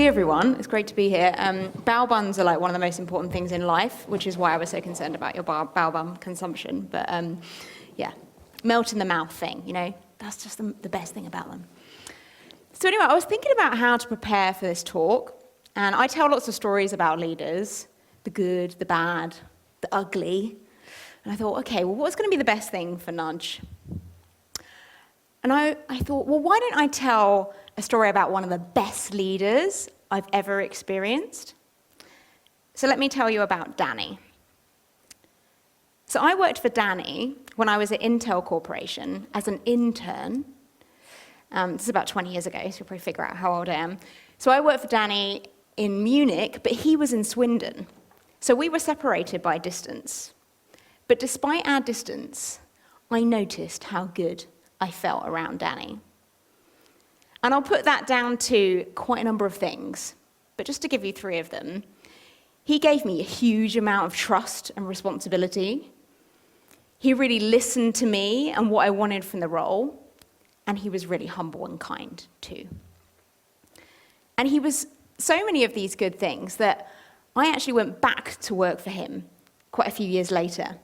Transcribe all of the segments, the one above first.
see everyone. It's great to be here. Bao buns are like one of the most important things in life, which is why I was so concerned about your bao bun consumption. But yeah, melt in the mouth thing, you know, that's just the best thing about them. So anyway, I was thinking about how to prepare for this talk, and I tell lots of stories about leaders, the good, the bad, the ugly. And I thought, okay, well, what's going to be the best thing for Nudge? And I thought, well, why don't I tell a story about one of the best leaders I've ever experienced? So let me tell you about Danny. So I worked for Danny when I was at Intel Corporation as an intern. This is about 20 years ago, so you'll probably figure out how old I am. So I worked for Danny in Munich, but he was in Swindon. So we were separated by distance. But despite our distance, I noticed how good I felt around Danny. And I'll put that down to quite a number of things, but just to give you 3 of them. He gave me a huge amount of trust and responsibility. He really listened to me and what I wanted from the role, and he was really humble and kind too. And he was so many of these good things that I actually went back to work for him quite a few years later,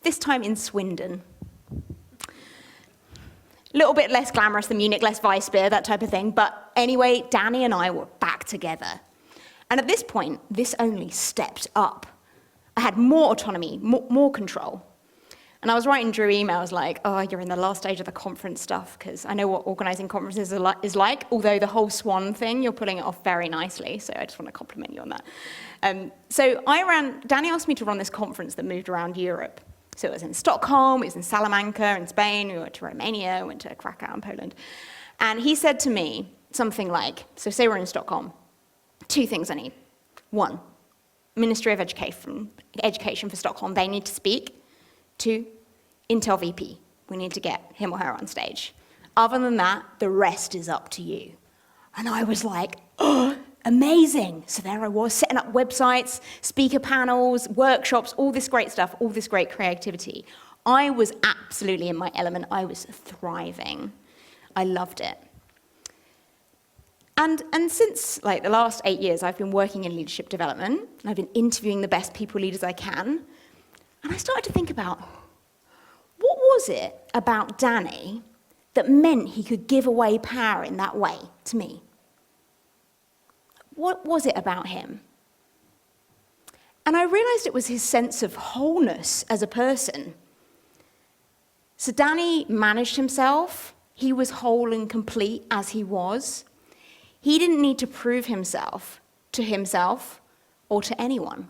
this time in Swindon. A little bit less glamorous than Munich, less Weiss beer, that type of thing. But anyway, Danny and I were back together. And at this point, this only stepped up. I had more autonomy, more control. And I was writing Drew emails like, oh, you're in the last stage of the conference stuff, because I know what organizing conferences is like, although the whole swan thing, you're pulling it off very nicely. So I just want to compliment you on that. So Danny asked me to run this conference that moved around Europe. So it was in Stockholm, it was in Salamanca in Spain, we went to Romania, we went to Krakow in Poland. And he said to me something like, so say we're in Stockholm, 2 things I need. 1, Ministry of Education for Stockholm, they need to speak. 2, Intel VP, we need to get him or her on stage. Other than that, the rest is up to you. And I was like, oh, amazing. So there I was, setting up websites, speaker panels, workshops, all this great stuff, all this great creativity. I was absolutely in my element. I was thriving. I loved it. And since like the last 8 years, I've been working in leadership development, and I've been interviewing the best people leaders I can. And I started to think about, what was it about Danny that meant he could give away power in that way to me? What was it about him? And I realized it was his sense of wholeness as a person. So Danny managed himself. He was whole and complete as he was. He didn't need to prove himself or to anyone.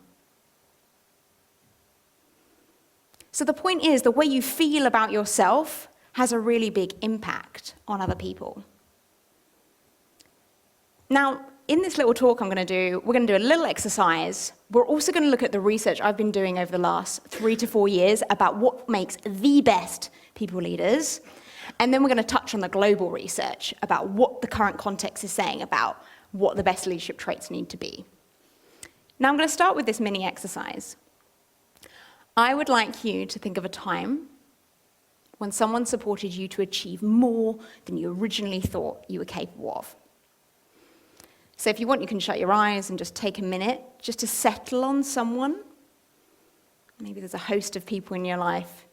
So the point is, the way you feel about yourself has a really big impact on other people. Now, in this little talk we're going to do a little exercise. We're also going to look at the research I've been doing over the last 3 to 4 years about what makes the best people leaders. And then we're going to touch on the global research about what the current context is saying about what the best leadership traits need to be. Now, I'm going to start with this mini exercise. I would like you to think of a time when someone supported you to achieve more than you originally thought you were capable of. So if you want, you can shut your eyes and just take a minute just to settle on someone. Maybe there's a host of people in your life.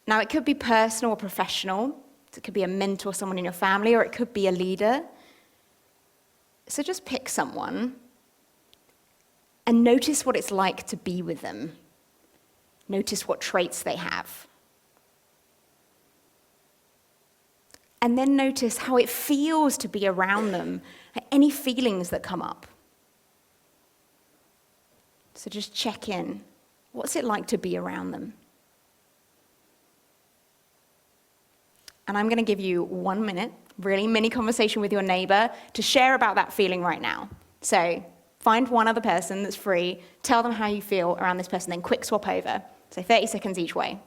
Now, it could be personal or professional. It could be a mentor, someone in your family, or it could be a leader. So just pick someone and notice what it's like to be with them. Notice what traits they have. And then notice how it feels to be around them, any feelings that come up. So just check in. What's it like to be around them? And I'm going to give you 1 minute, really mini conversation with your neighbor to share about that feeling right now. So find one other person that's free, tell them how you feel around this person, then quick swap over. So 30 seconds each way.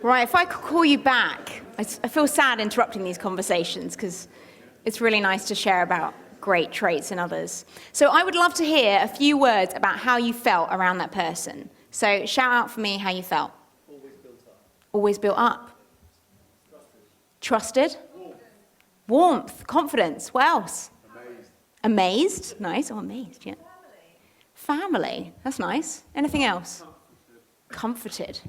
Right, if I could call you back, I feel sad interrupting these conversations because it's really nice to share about great traits in others. So I would love to hear a few words about how you felt around that person. So shout out for me how you felt. Always built up. Always built up. Trusted. Trusted. Warmth. Confidence. What else? Amazed. Amazed. Nice. Oh, amazed, yeah. Family. That's nice. Anything else? Comforted.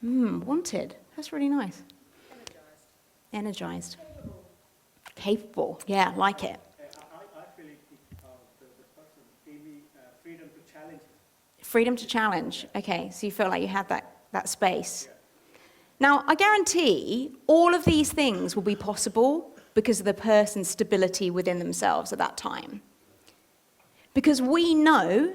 Wanted. That's really nice. Energized. Capable. Yeah, like it. I feel the person gave me freedom to challenge. Freedom to challenge. Okay, so you feel like you had that space. Now, I guarantee all of these things will be possible because of the person's stability within themselves at that time. Because we know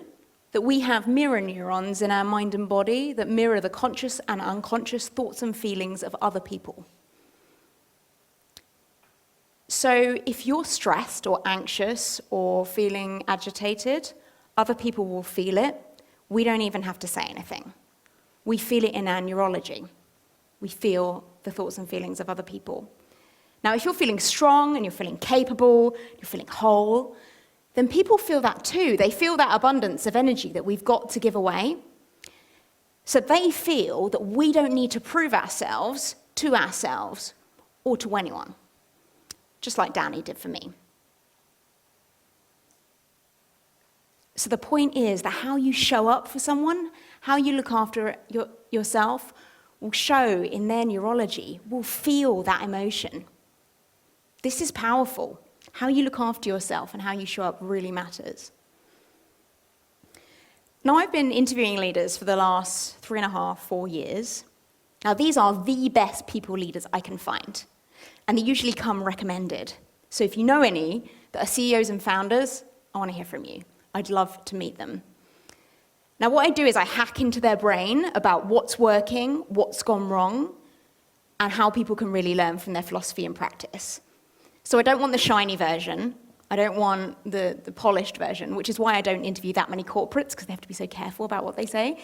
that we have mirror neurons in our mind and body that mirror the conscious and unconscious thoughts and feelings of other people. So if you're stressed or anxious or feeling agitated, other people will feel it. We don't even have to say anything. We feel it in our neurology. We feel the thoughts and feelings of other people. Now, if you're feeling strong and you're feeling capable, you're feeling whole, then people feel that too. They feel that abundance of energy that we've got to give away. So they feel that we don't need to prove ourselves to ourselves or to anyone, just like Danny did for me. So the point is that how you show up for someone, how you look after yourself, will show in their neurology, will feel that emotion. This is powerful. How you look after yourself and how you show up really matters. Now, I've been interviewing leaders for the last 3.5, 4 years. Now, these are the best people leaders I can find, and they usually come recommended. So if you know any that are CEOs and founders, I want to hear from you. I'd love to meet them. Now, what I do is I hack into their brain about what's working, what's gone wrong, and how people can really learn from their philosophy and practice. So I don't want the shiny version. I don't want the polished version, which is why I don't interview that many corporates, because they have to be so careful about what they say.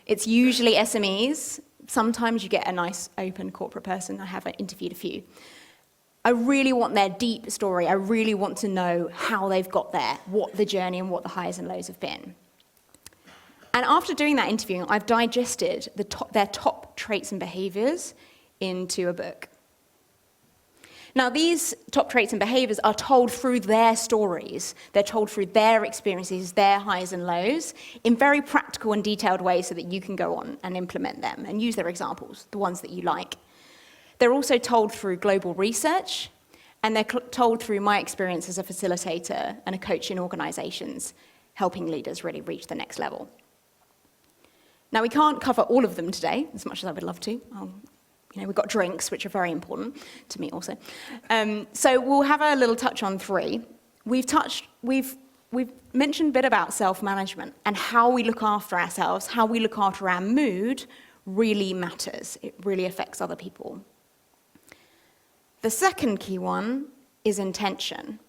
It's usually SMEs. Sometimes you get a nice, open corporate person. I have interviewed a few. I really want their deep story. I really want to know how they've got there, what the journey and what the highs and lows have been. And after doing that interviewing, I've digested their top traits and behaviors into a book. Now, these top traits and behaviors are told through their stories. They're told through their experiences, their highs and lows, in very practical and detailed ways so that you can go on and implement them and use their examples, the ones that you like. They're also told through global research, and they're told through my experience as a facilitator and a coach in organizations, helping leaders really reach the next level. Now, we can't cover all of them today, as much as I would love to. We've got drinks, which are very important to me also. So we'll have a little touch on 3. We've mentioned a bit about self-management and how we look after ourselves, how we look after our mood really matters. It really affects other people. The second key one is intention.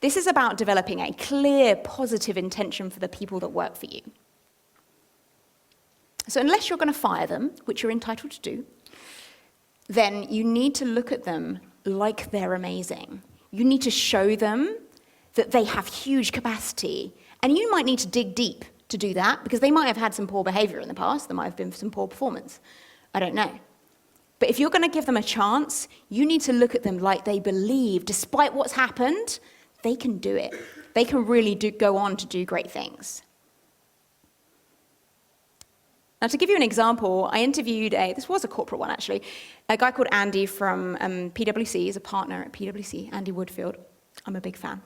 This is about developing a clear, positive intention for the people that work for you. So unless you're going to fire them, which you're entitled to do, then you need to look at them like they're amazing. You need to show them that they have huge capacity. And you might need to dig deep to do that, because they might have had some poor behavior in the past. There might have been some poor performance. I don't know. But if you're going to give them a chance, you need to look at them like they believe, despite what's happened, they can do it. They can really go on to do great things. Now, to give you an example, I interviewed this was a corporate one actually, a guy called Andy from PwC. He's a partner at PwC, Andy Woodfield. I'm a big fan.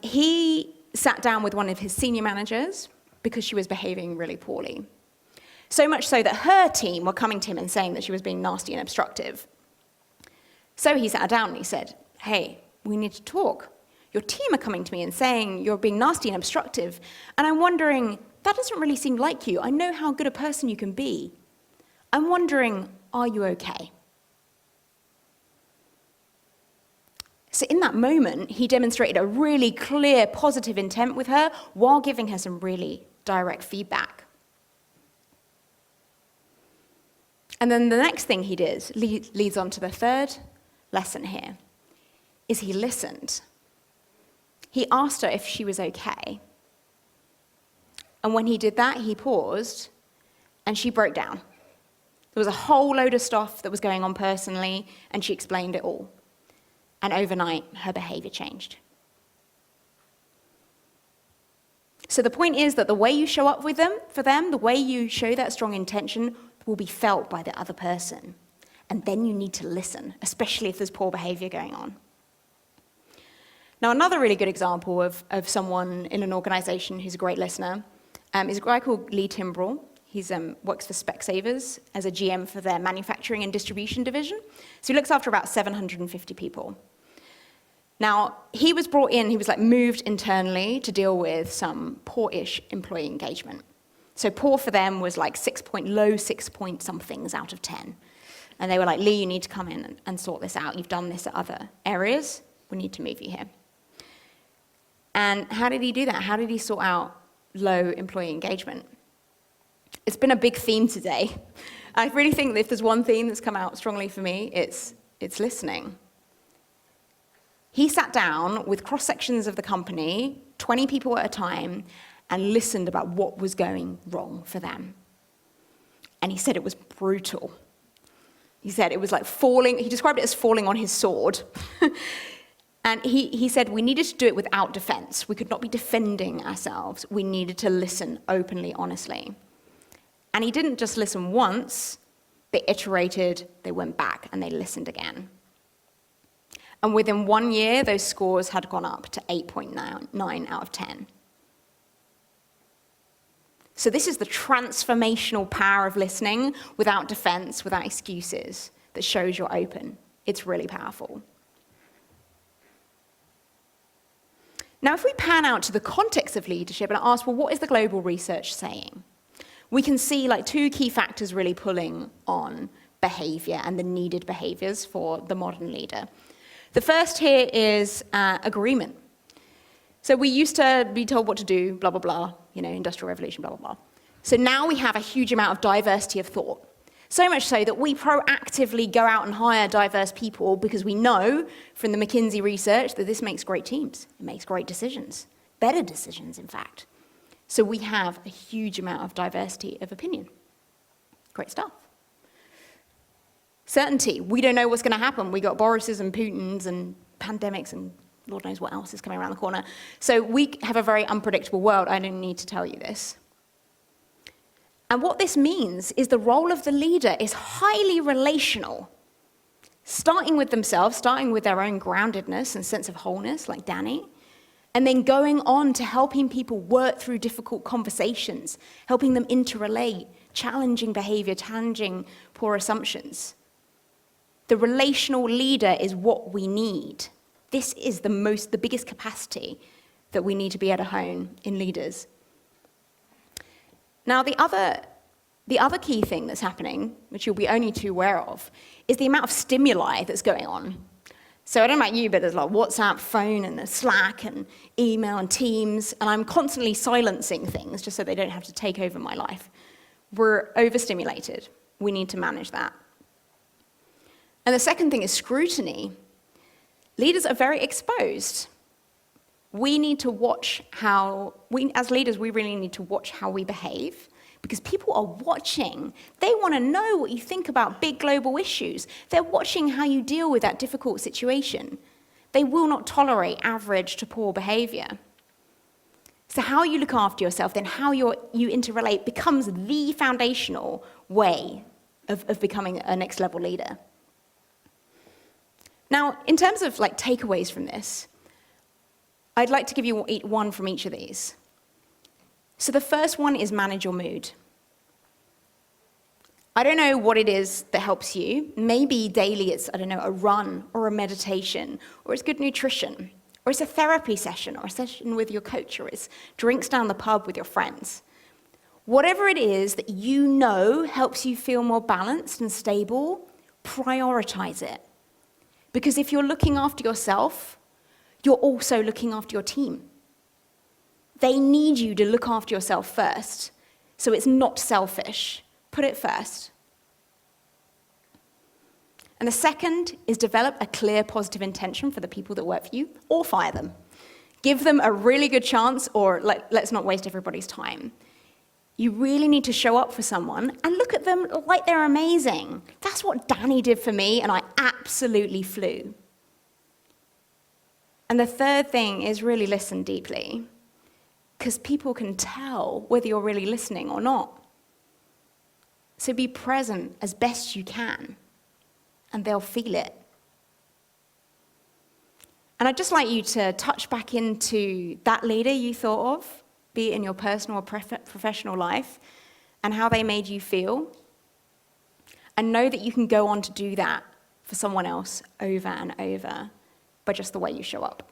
He sat down with one of his senior managers because she was behaving really poorly. So much so that her team were coming to him and saying that she was being nasty and obstructive. So he sat her down and he said, "Hey, we need to talk. Your team are coming to me and saying you're being nasty and obstructive, and I'm wondering, that doesn't really seem like you. I know how good a person you can be. I'm wondering, are you okay?" So in that moment, he demonstrated a really clear, positive intent with her while giving her some really direct feedback. And then the next thing he did leads on to the third lesson here, is he listened. He asked her if she was okay. And when he did that, he paused, and she broke down. There was a whole load of stuff that was going on personally, and she explained it all. And overnight, her behavior changed. So the point is that the way you show up for them, the way you show that strong intention will be felt by the other person. And then you need to listen, especially if there's poor behavior going on. Now, another really good example of someone in an organization who's a great listener is a guy called Lee Timbrell. He works for Specsavers as a GM for their manufacturing and distribution division. So he looks after about 750 people. Now, he was brought in, he was moved internally to deal with some poor-ish employee engagement. So poor for them was low 6 point somethings out of 10. And they were like, Lee, you need to come in and sort this out. You've done this at other areas. We need to move you here. And how did he do that? How did he sort out low employee engagement? It's been a big theme today. I really think that if there's one theme that's come out strongly for me, it's listening. He sat down with cross-sections of the company, 20 people at a time, and listened about what was going wrong for them. And he said it was brutal. He said it was like falling, he described it as falling on his sword. And he said we needed to do it without defense. We could not be defending ourselves. We needed to listen openly, honestly. And he didn't just listen once, they iterated, they went back, and they listened again. And within 1 year, those scores had gone up to 8.9 out of 10. So this is the transformational power of listening without defense, without excuses, that shows you're open. It's really powerful. Now, if we pan out to the context of leadership and ask, well, what is the global research saying? We can see two key factors really pulling on behavior and the needed behaviors for the modern leader. The first here is agreement. So we used to be told what to do, blah, blah, blah, industrial revolution, blah, blah, blah. So now we have a huge amount of diversity of thought. So much so that we proactively go out and hire diverse people because we know from the McKinsey research that this makes great teams. It makes great decisions, better decisions, in fact. So we have a huge amount of diversity of opinion. Great stuff. Certainty. We don't know what's going to happen. We got Borises and Putins and pandemics and Lord knows what else is coming around the corner. So we have a very unpredictable world. I don't need to tell you this. And what this means is the role of the leader is highly relational, starting with themselves, starting with their own groundedness and sense of wholeness, like Danny, and then going on to helping people work through difficult conversations, helping them interrelate, challenging behavior, challenging poor assumptions. The relational leader is what we need. This is the biggest capacity that we need to be able to hone in leaders. Now, the other key thing that's happening, which you'll be only too aware of, is the amount of stimuli that's going on. So I don't know about you, but there's WhatsApp, phone, and there's Slack, and email, and Teams, and I'm constantly silencing things just so they don't have to take over my life. We're overstimulated. We need to manage that. And the second thing is scrutiny. Leaders are very exposed. We need to watch as leaders, we really need to watch how we behave because people are watching. They want to know what you think about big global issues. They're watching how you deal with that difficult situation. They will not tolerate average to poor behavior. So how you look after yourself, then how you interrelate becomes the foundational way of becoming a next level leader. Now, in terms of takeaways from this, I'd like to give you one from each of these. So the first one is manage your mood. I don't know what it is that helps you. Maybe daily it's, a run or a meditation, or it's good nutrition, or it's a therapy session, or a session with your coach, or it's drinks down the pub with your friends. Whatever it is that you know helps you feel more balanced and stable, prioritize it. Because if you're looking after yourself, you're also looking after your team. They need you to look after yourself first, so it's not selfish. Put it first. And the second is develop a clear positive intention for the people that work for you, or fire them. Give them a really good chance, or let's not waste everybody's time. You really need to show up for someone and look at them like they're amazing. That's what Danny did for me, and I absolutely flew. And the third thing is really listen deeply, because people can tell whether you're really listening or not. So be present as best you can, and they'll feel it. And I'd just like you to touch back into that leader you thought of, be it in your personal or professional life, and how they made you feel. And know that you can go on to do that for someone else over and over by just the way you show up.